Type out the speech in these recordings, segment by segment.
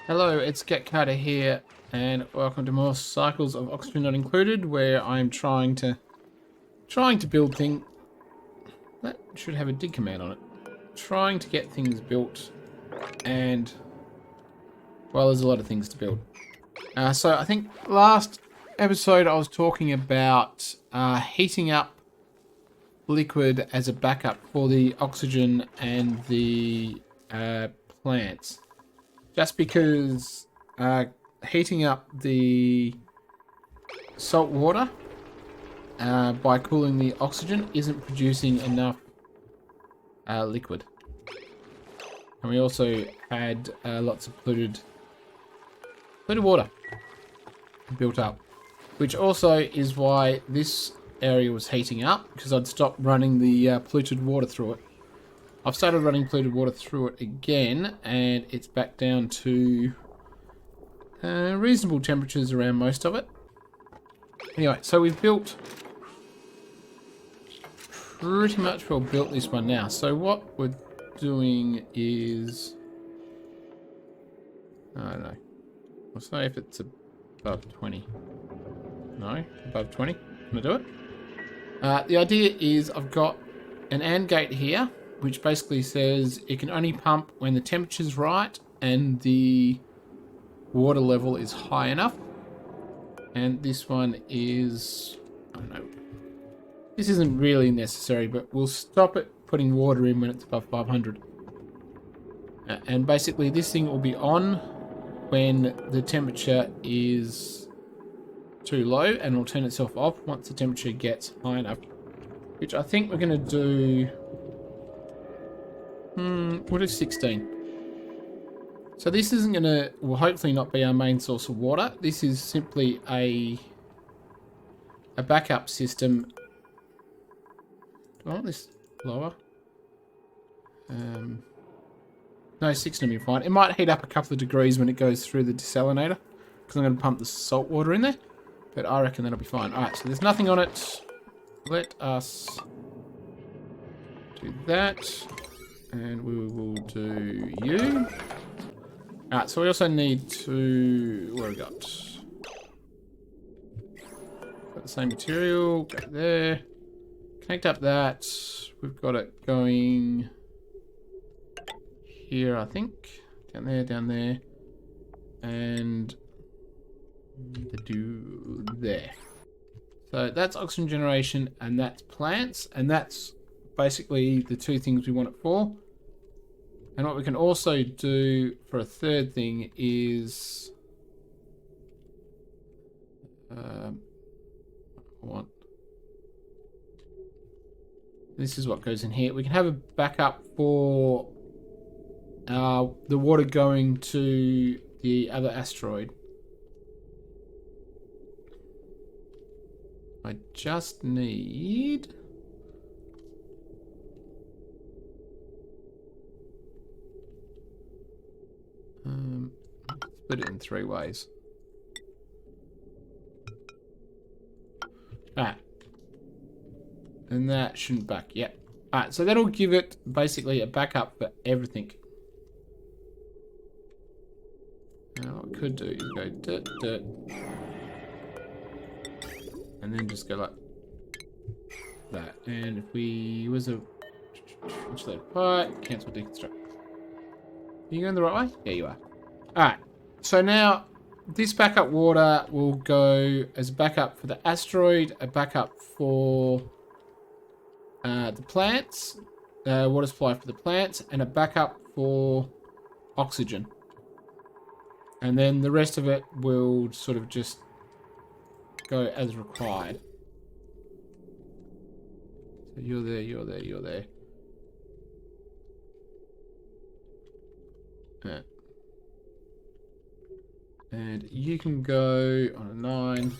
Hello, it's Get Carter here, and welcome to more Cycles of Oxygen Not Included, where I'm trying to build things. That should have a dig command on it. Trying to get things built, and well, there's a lot of things to build. So I think last episode I was talking about heating up liquid as a backup for the oxygen and the plants. Just because heating up the salt water by cooling the oxygen isn't producing enough liquid. And we also had lots of polluted water built up, which also is why this area was heating up, because I'd stopped running the polluted water through it. I've started running polluted water through it again, and it's back down to reasonable temperatures around most of it. Anyway, so we've built pretty much well built this one now. So what we're doing is, I don't know. We'll say if it's above 20. No, above 20. Can I do it? The idea is I've got an AND gate here, which basically says it can only pump when the temperature's right and the water level is high enough. And this one is, I don't know, this isn't really necessary, but we'll stop it putting water in when it's above 500. And basically this thing will be on when the temperature is too low, and will turn itself off once the temperature gets high enough, which I think we're going to do. We'll do 16. So this isn't going to, will hopefully not be our main source of water. This is simply a backup system. Do I want this lower? No, 16 will be fine. It might heat up a couple of degrees when it goes through the desalinator, because I'm going to pump the salt water in there. But I reckon that'll be fine. Alright, so there's nothing on it. Let us do that. And we will do you. Alright, so we also need to... What have we got? Got the same material. Go there. Connect up that. We've got it going here, I think. Down there. And do there. So that's oxygen generation, and that's plants, and that's basically the two things we want it for. And what we can also do for a third thing is this is what goes in here. We can have a backup for the water going to the other asteroid. I just need... split it in 3 ways. Alright. And that shouldn't back yet. Alright, so that'll give it basically a backup for everything. Now what I could do is go dirt, dirt. And then just go like that. And if we was a insulated pipe, cancel deconstruct. Are you going the right way? Yeah, you are. Alright, so now this backup water will go as a backup for the asteroid, a backup for the plants, water supply for the plants, and a backup for oxygen. And then the rest of it will sort of just go as required. So you're there, you're there, you're there. And you can go on a 9.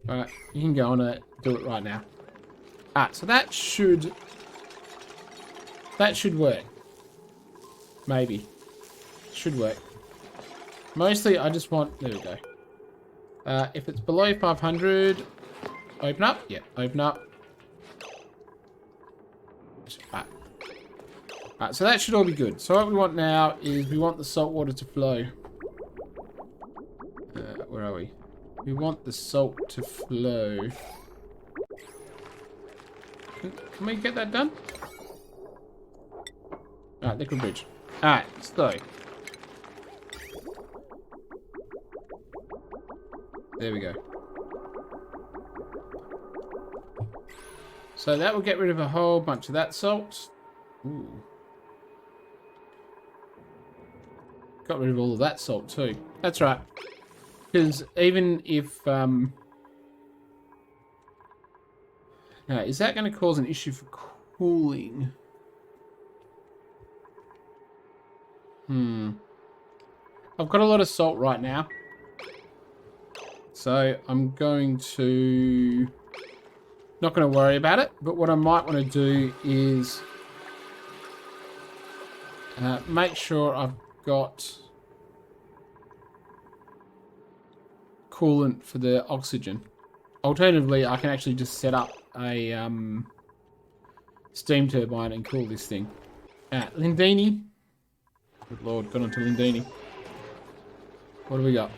Alright, you can go on it, do it right now. Alright, so that should work. Maybe. Should work. Mostly I just want, there we go. If it's below 500, open up. Yeah, open up. Alright. Alright, so that should all be good. So what we want now is we want the salt water to flow. Where are we? We want the salt to flow. Can we get that done? Alright, liquid bridge. Alright, so. There we go. So that will get rid of a whole bunch of that salt. Ooh. Got rid of all of that salt too. That's right. Because even if... now, is that going to cause an issue for cooling? I've got a lot of salt right now. So I'm going to... Not going to worry about it. But what I might want to do is... make sure I've got... coolant for the oxygen. Alternatively, I can actually just set up a steam turbine and cool this thing. Lindini. Good lord, got onto Lindini. What do we got?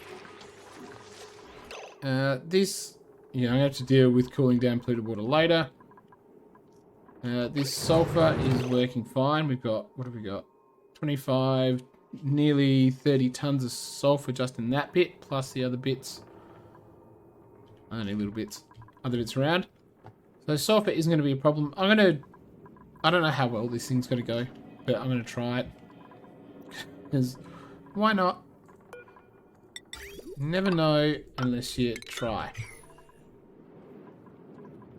This, yeah, I'm going to have to deal with cooling down polluted water later. This sulfur is working fine. We've got, what have we got? 25, nearly 30 tons of sulfur just in that bit, plus the other bits. Only little bits. Other bits around. So sulfur isn't going to be a problem. I don't know how well this thing's going to go, but I'm going to try it. Because why not? Never know unless you try.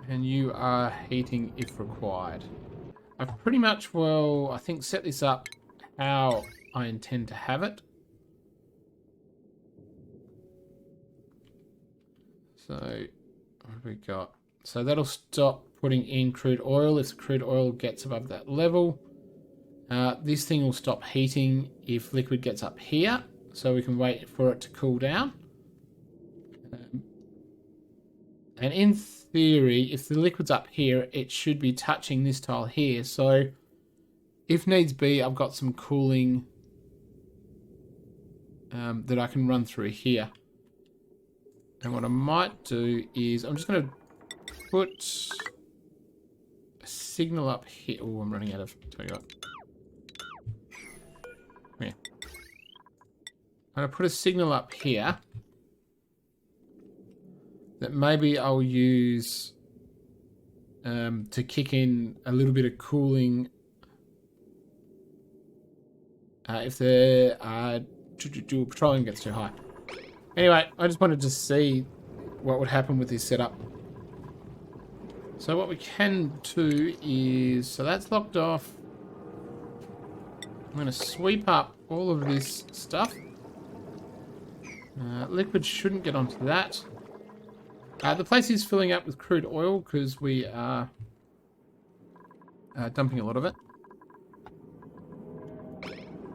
And you are heating if required. I've pretty much, well, I think set this up how I intend to have it. So, what have we got? So that'll stop putting in crude oil if the crude oil gets above that level. This thing will stop heating if liquid gets up here, so we can wait for it to cool down. And in theory, if the liquid's up here, it should be touching this tile here. So, if needs be, I've got some cooling that I can run through here. And what I might do is, I'm just going to put a signal up here. Oh, I'm running out of, tell you what. Yeah. I'm going to put a signal up here that maybe I'll use to kick in a little bit of cooling if the petroleum gets too high. Anyway, I just wanted to see what would happen with this setup. So what we can do is, so that's locked off. I'm going to sweep up all of this stuff. Liquid shouldn't get onto that. The place is filling up with crude oil because we are dumping a lot of it.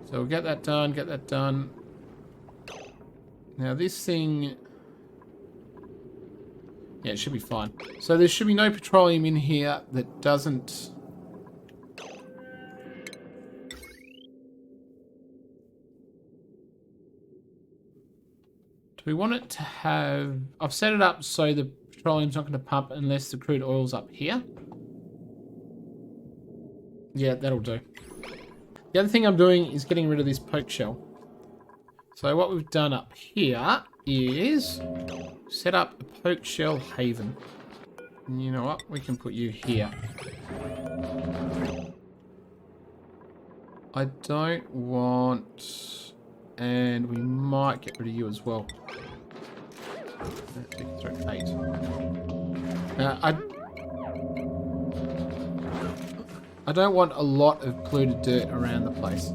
So we'll get that done, get that done. Now this thing... Yeah, it should be fine. So there should be no petroleum in here that doesn't... Do we want it to have... I've set it up so the petroleum's not going to pump unless the crude oil's up here. Yeah, that'll do. The other thing I'm doing is getting rid of this Pokeshell. So what we've done up here is set up a Pokeshell haven. And you know what? We can put you here. I don't want... And we might get rid of you as well. 8. I don't want a lot of polluted dirt around the place.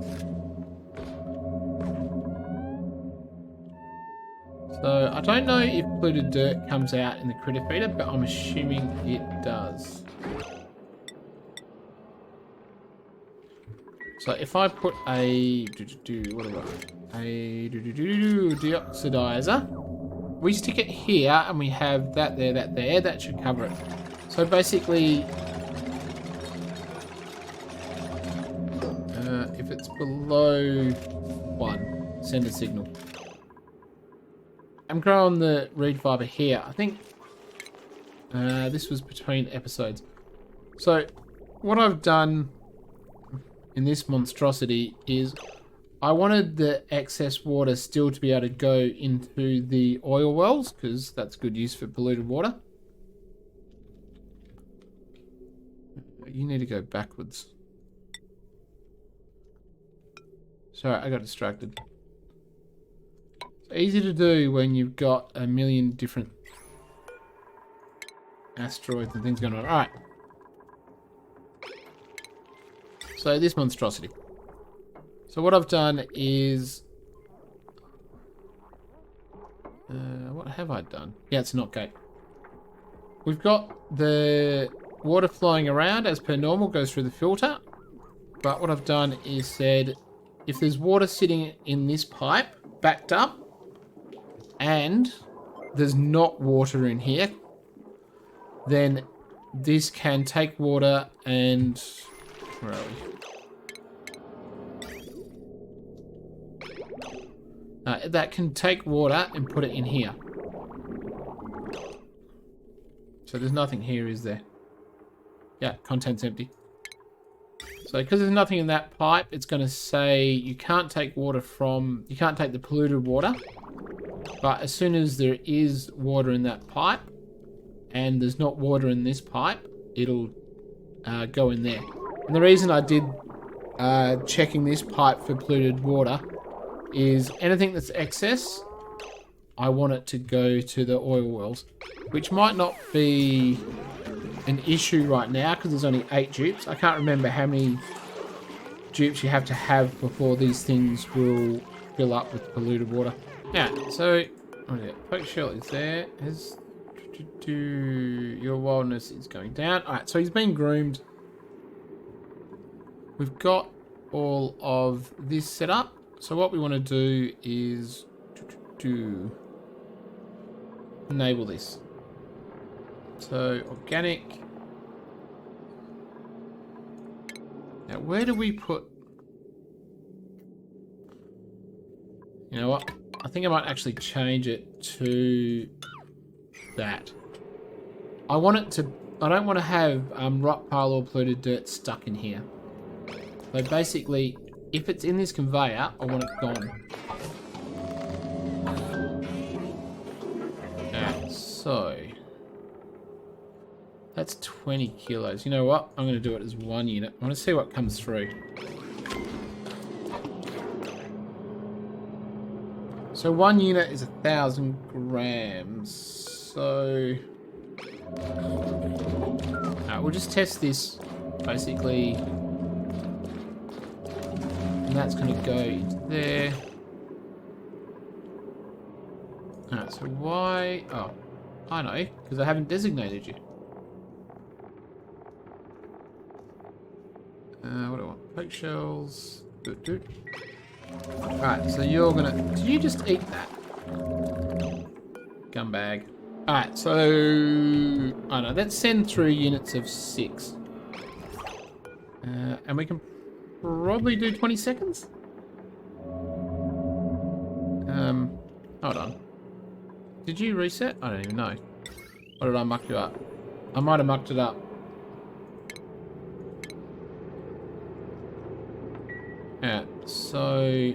So I don't know if polluted dirt comes out in the critter feeder, but I'm assuming it does. So if I put a deoxidizer, we stick it here and we have that there, that should cover it. So basically, below 1, send a signal. I'm growing the reed fiber here. I think this was between episodes. So what I've done in this monstrosity is I wanted the excess water still to be able to go into the oil wells, because that's good use for polluted water. You need to go backwards. Sorry, I got distracted. It's easy to do when you've got a million different asteroids and things going on. Alright. So this monstrosity. So what I've done is... what have I done? Yeah, it's not gate. We've got the water flowing around as per normal, goes through the filter. But what I've done is said, if there's water sitting in this pipe, backed up, and there's not water in here, then this can take water and... Where are we? That can take water and put it in here. So there's nothing here, is there? Yeah, content's empty. So because there's nothing in that pipe, it's going to say you can't take water from... You can't take the polluted water. But as soon as there is water in that pipe, and there's not water in this pipe, it'll go in there. And the reason I did checking this pipe for polluted water is anything that's excess, I want it to go to the oil wells, which might not be an issue right now because there's only 8 dupes. I can't remember how many dupes you have to have before these things will fill up with polluted water. Yeah, so Pokeshell is there. Your wildness is going down. Alright, so he's been groomed. We've got all of this set up. So what we want to do is enable this. So organic. Now where do we put... You know what? I think I might actually change it to that. I want it to... I don't want to have rock pile or polluted dirt stuck in here. So basically, if it's in this conveyor, I want it gone. Alright, so... That's 20 kilos. You know what? I'm going to do it as 1 unit. I want to see what comes through. So 1 unit is 1,000 grams. So... Alright, we'll just test this, basically. And that's going to go into there. Alright, so why... Oh, I know, because I haven't designated you. What do I want? Pokeshells. Alright, so you're going to... Did you just eat that? Gun bag. Alright, so... I know, let's send through units of 6. And we can probably do 20 seconds? Hold on. Did you reset? I don't even know. Or did I muck you up? I might have mucked it up. Yeah, so...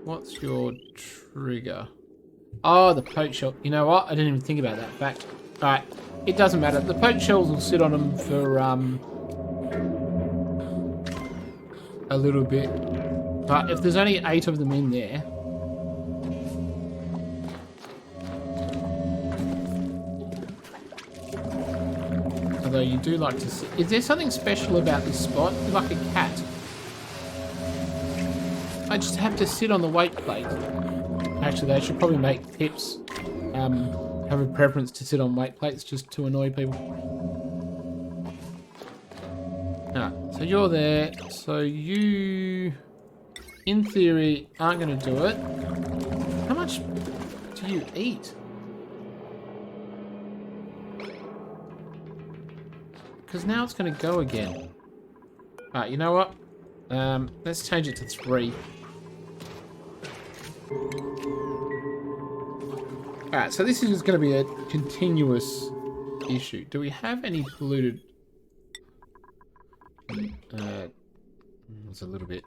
What's your trigger? Oh, the Pokeshell. You know what? I didn't even think about that fact. Alright, it doesn't matter. The Pokeshells will sit on them for a little bit. But if there's only 8 of them in there... Although you do like to see... Is there something special about this spot? Like a cat. I just have to sit on the weight plate. Actually, they should probably make tips have a preference to sit on weight plates just to annoy people. Alright, so you're there. So you, in theory, aren't going to do it. How much do you eat? Because now it's going to go again. You know what? Let's change it to 3. Alright, so this is going to be a continuous issue. Do we have any polluted... it's a little bit...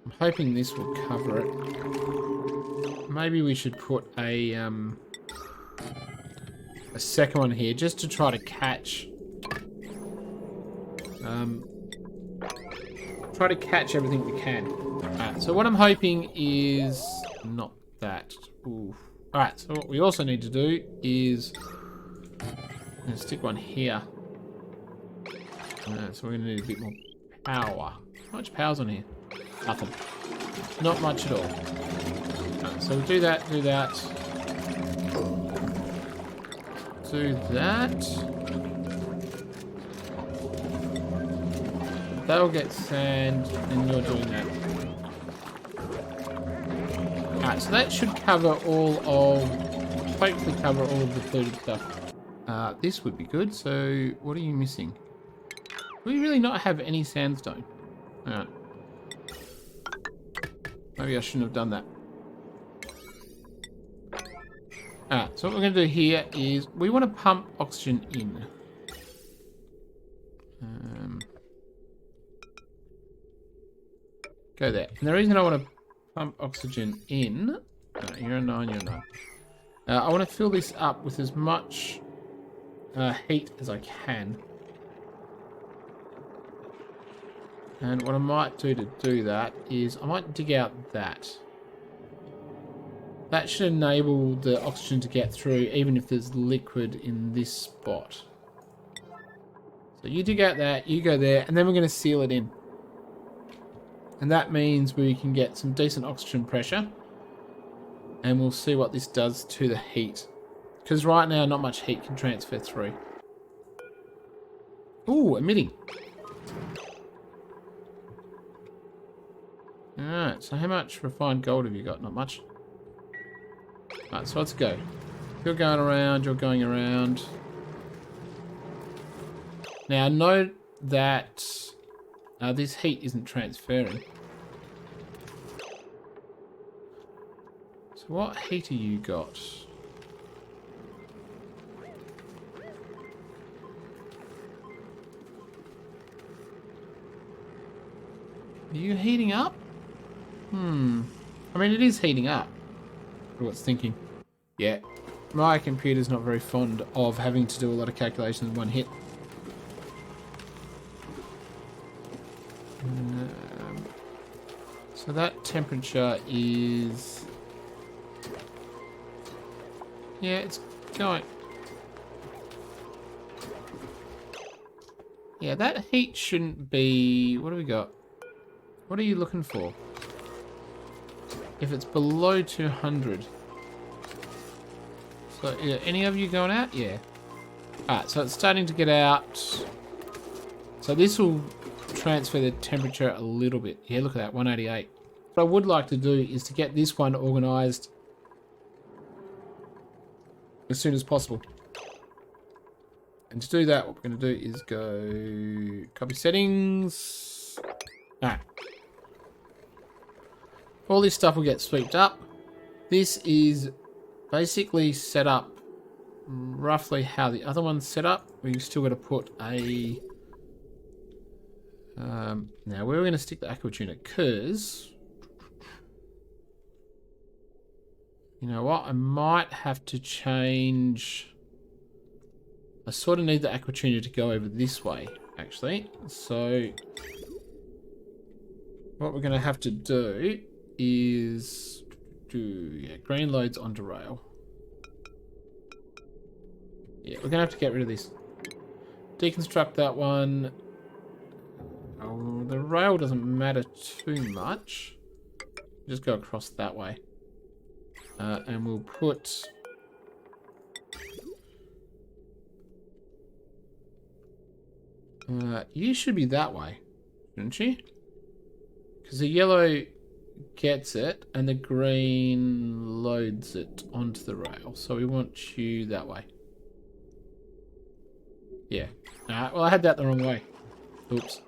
I'm hoping this will cover it. Maybe we should put a second one here, just to try to catch... try to catch everything we can. Alright, so what I'm hoping is... not that. Ooh. Alright, so what we also need to do is... I'm going to stick one here. So we're going to need a bit more power. How much power's on here? Nothing. Not much at all. Alright, so we'll do that, do that. Do that. That'll get sand, and you're doing that. Alright, so that should cover all of... hopefully cover all of the polluted stuff. This would be good, so what are you missing? We really not have any sandstone. Alright. Maybe I shouldn't have done that. Alright, so what we're going to do here is we want to pump oxygen in. Go there. And the reason I want to pump oxygen in... you're a 9, you're a 9. I want to fill this up with as much heat as I can. And what I might do to do that is I might dig out that. That should enable the oxygen to get through even if there's liquid in this spot. So you dig out that, you go there, and then we're going to seal it in. And that means we can get some decent oxygen pressure. And we'll see what this does to the heat. Because right now, not much heat can transfer through. Ooh, emitting. Alright, so how much refined gold have you got? Not much. Alright, so let's go. You're going around, you're going around. Now, note that this heat isn't transferring. So what heat have you got? Are you heating up? I mean, it is heating up. What's thinking? Yeah. My computer's not very fond of having to do a lot of calculations in one hit. So that temperature is... yeah, it's going... yeah, that heat shouldn't be... what do we got? What are you looking for? If it's below 200. So, yeah, any of you going out? Yeah. Alright, so it's starting to get out. So this will transfer the temperature a little bit. Yeah, look at that, 188. What I would like to do is to get this one organised as soon as possible. And to do that, what we're going to do is go copy settings. Alright. All this stuff will get swept up. This is basically set up roughly how the other one's set up. We've still got to put a... now, where are we going to stick the aqua tuner? Because... you know what? I might have to change... I sort of need the aqua tuner to go over this way, actually. So... what we're going to have to do is... yeah, green loads onto rail. Yeah, we're going to have to get rid of this. Deconstruct that one. Oh, the rail doesn't matter too much. Just go across that way. And we'll put... you should be that way, shouldn't you? Because the yellow gets it and the green loads it onto the rail. So we want you that way. Yeah. Alright, well I had that the wrong way. Oops.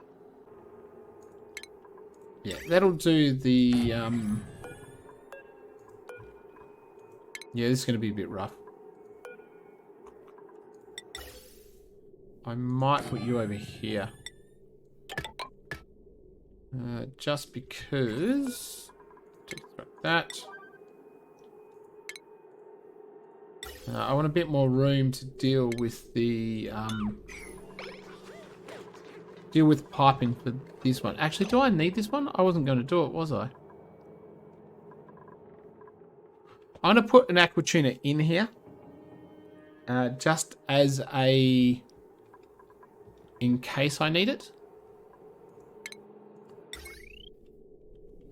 Yeah, that'll do the, yeah, this is going to be a bit rough. I might put you over here. Just because... that. I want a bit more room to deal with the, deal with piping for this one. Actually, do I need this one? I wasn't going to do it, was I? I'm going to put an aqua tuner in here. Just as a... in case I need it.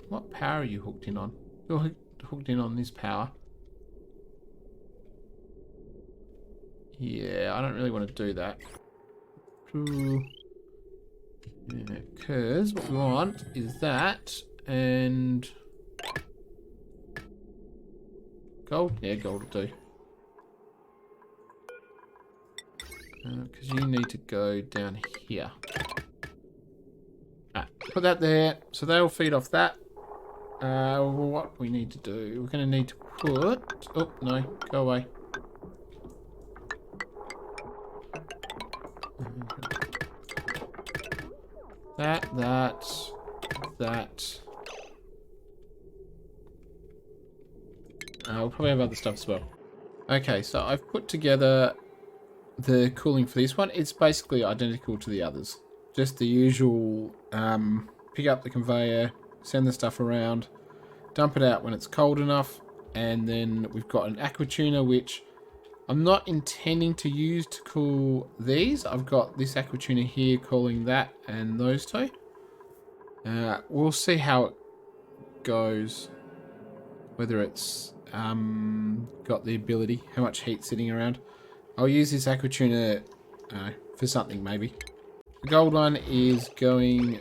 What power are you hooked in on? You're hooked in on this power. Yeah, I don't really want to do that. Because what we want is that and gold. Yeah, gold will do. Because you need to go down here. Put that there. So they'll feed off that. What we need to do, we're going to need to put... Oh, no, go away. That. We'll probably have other stuff as well. Okay, so I've put together the cooling for this one. It's basically identical to the others. Just the usual, pick up the conveyor, send the stuff around, dump it out when it's cold enough, and then we've got an aqua tuner, which I'm not intending to use to cool these. I've got this aqua tuner here cooling that and those two. We'll see how it goes, whether it's got the ability, how much heat sitting around. I'll use this aqua tuner for something maybe. The gold one is going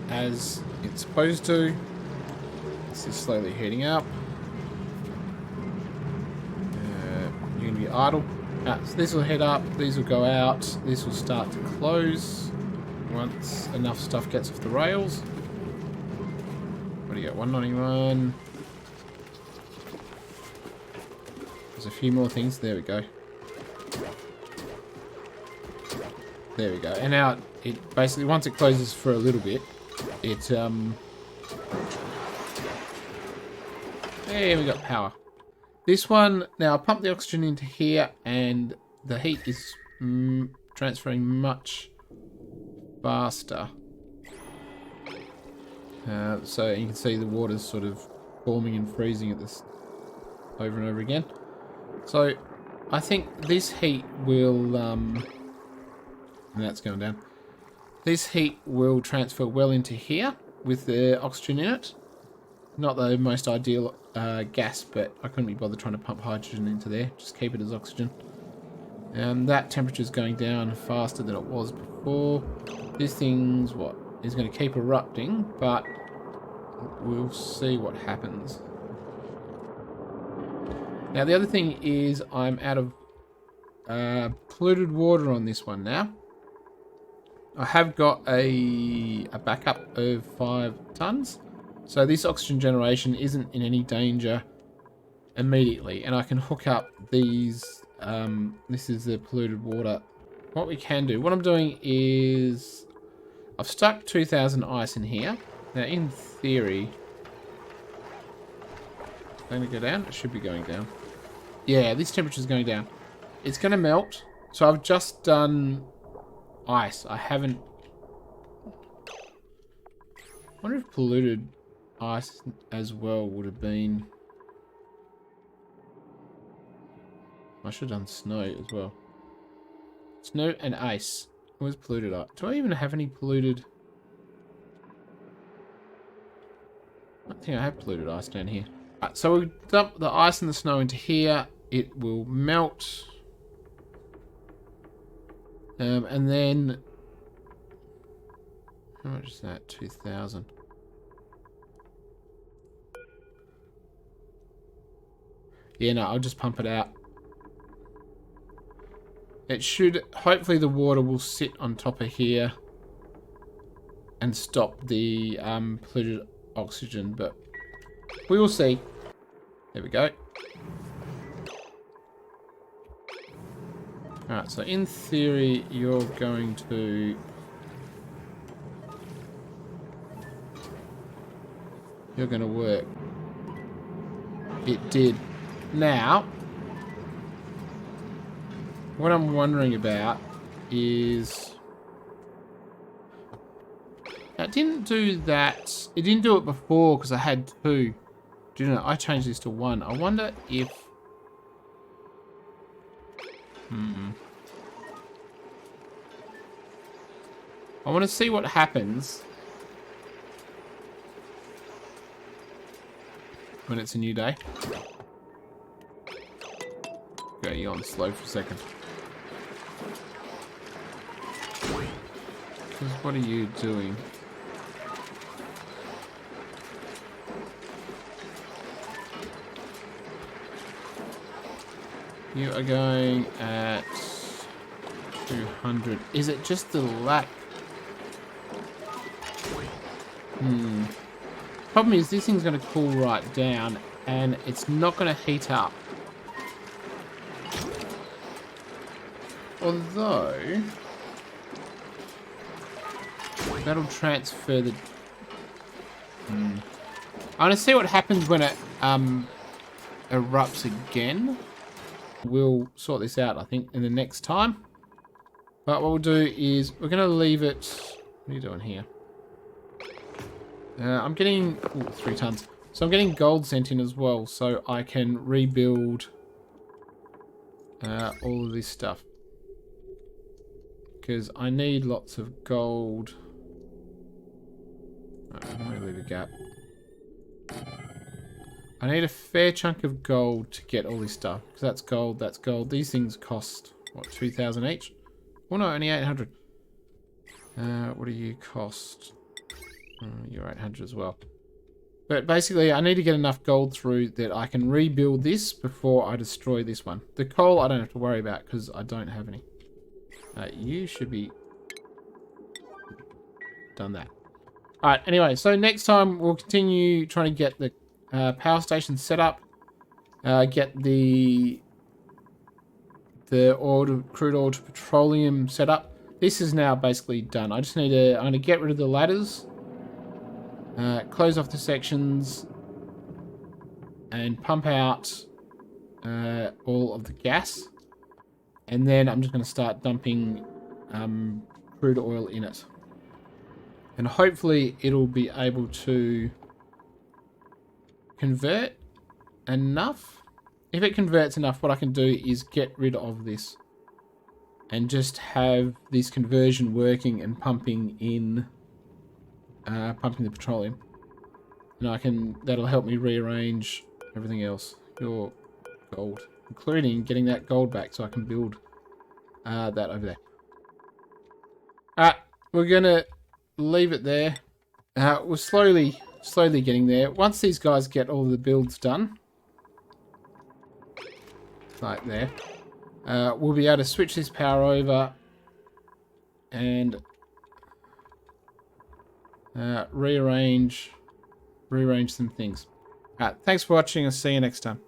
as it's supposed to. This is slowly heating up. You're going to be idle. So this will head up, these will go out, this will start to close once enough stuff gets off the rails. What do you got? 191. There's a few more things. There we go. There we go. And now it basically, once it closes for a little bit, it there we got power. This one, now I pump the oxygen into here and the heat is transferring much faster. So you can see the water's sort of forming and freezing at this over and over again. So I think this heat will, and that's going down. This heat will transfer well into here with the oxygen in it. Not the most ideal gas, but I couldn't be bothered trying to pump hydrogen into there. Just keep it as oxygen. And that temperature's going down faster than it was before. This thing's what? Is going to keep erupting, but we'll see what happens. Now the other thing is I'm out of polluted water on this one now. I have got a backup of 5 tons. So this oxygen generation isn't in any danger immediately. And I can hook up these, this is the polluted water. What we can do, what I'm doing is, I've stuck 2,000 ice in here. Now in theory, it's going to go down? It should be going down. Yeah, this temperature is going down. It's going to melt. So I've just done ice. I haven't... I wonder if polluted ice as well would have been... I should have done snow as well. Snow and ice. Where's polluted ice? Do I even have any polluted... I don't think I have polluted ice down here. Right, so we dump the ice and the snow into here. It will melt. And then... How much is that? 2,000. Yeah, no, I'll just pump it out. It should... Hopefully the water will sit on top of here and stop the polluted oxygen, but we will see. There we go. Alright, so in theory, you're going to... You're going to work. It did. Now, what I'm wondering about is... It didn't do that. It didn't do it before because I had 2. Do you know, I changed this to 1. I wonder if... I want to see what happens when it's a new day. Okay, you're on slow for a second. Because what are you doing? You are going at 200. Is it just the lack? Problem is, this thing's going to cool right down, and it's not going to heat up. Although, that'll transfer the... I want to see what happens when it erupts again. We'll sort this out, I think, in the next time. But what we'll do is, we're going to leave it... What are you doing here? I'm getting 3 tons. So I'm getting gold sent in as well, so I can rebuild all of this stuff. Because I need lots of gold. I'm going to leave a gap. I need a fair chunk of gold to get all this stuff. Because that's gold, that's gold. These things cost, what, 2,000 each? Oh no, only 800. What do you cost? You're 800 as well. But basically, I need to get enough gold through that I can rebuild this before I destroy this one. The coal I don't have to worry about because I don't have any. You should be done that. Alright, anyway, so next time we'll continue trying to get the power station set up. Get the crude oil to petroleum set up. This is now basically done. I just need to... I'm going to get rid of the ladders. Close off the sections and pump out all of the gas, and then I'm just going to start dumping crude oil in it, and hopefully it'll be able to convert enough. If it converts enough, what I can do is get rid of this and just have this conversion working and pumping in pumping the petroleum, and that'll help me rearrange everything else. Your gold, including getting that gold back so I can build that over there. Alright, we're gonna leave it there. We're slowly getting there. Once these guys get all the builds done, like there, we'll be able to switch this power over and rearrange some things. Alright, thanks for watching. I'll see you next time.